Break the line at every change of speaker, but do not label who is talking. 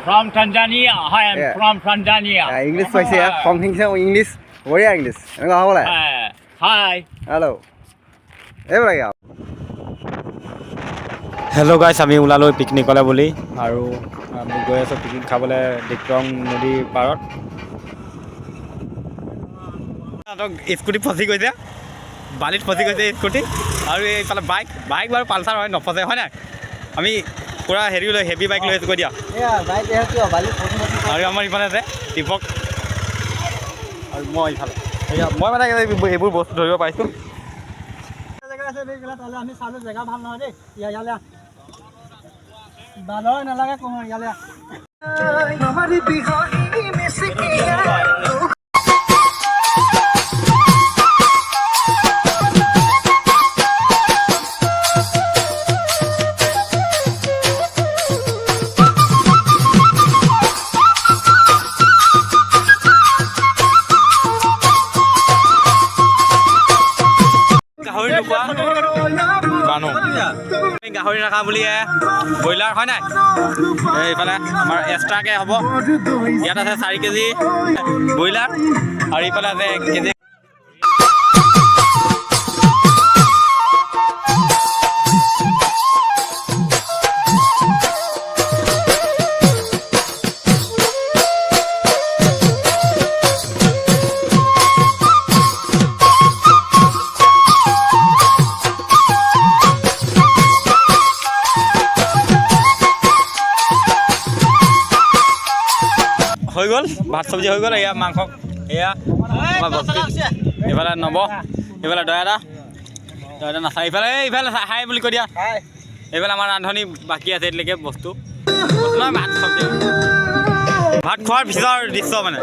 From Tanzania. Hi, I'm
Yeah.
from Tanzania.
English পাইছে from English বঢ়িয়া English এনেকুৱা হ'ব লাগে
Hi.
হেল্ল' এইবিলাকে আৰু
হেল্ল' গাইছ আমি ওলালোঁ পিকনিকলৈ বুলি আৰু আমি গৈ আছোঁ পিকনিক খাবলৈ ডিক্ৰং নদীৰ পাৰত স্কুটি ফচি গৈছে বালিত ফচি গৈছে স্কুটি আৰু এইফালে বাইক বাৰু পালচাৰ হয় নফচে হয় নাই আমি পূৰা হেভি বাইক লৈ আছোঁ কৈ দিয়া আৰু আমাৰ ইফালে আছে দীপক আৰু মই ইফালে মই মানে এইবোৰ বস্তু ধৰিব পাৰিছোঁ
আমি চালোঁ জেগা ভাল নহয় দেই ইয়ালৈ বাদৰ নালাগে কওঁ ইয়ালৈ
গাহৰি নোখোৱা মানুহ গাহৰি নাখা বুলিয়ে ব্ৰইলাৰ হয় নাই এইফালে আমাৰ এক্সট্ৰাকৈ হ'ব ইয়াত আছে 4 কেজি ব্ৰইলাৰ আৰু এইফালে আছে 1 কেজি হৈ গ'ল ভাত চব্জি হৈ গ'ল এয়া মাংস এয়া আমাৰ বস্তি এইফালে নব এইফালে দয়াদা নাচাই এইফালে হাই বুলি কৈ দিয়া এইফালে আমাৰ ৰান্ধনি বাকী আছে এতিয়ালৈকে বস্তু নহয় ভাত চব্জি ভাত খোৱাৰ পিছৰ দৃশ্য মানে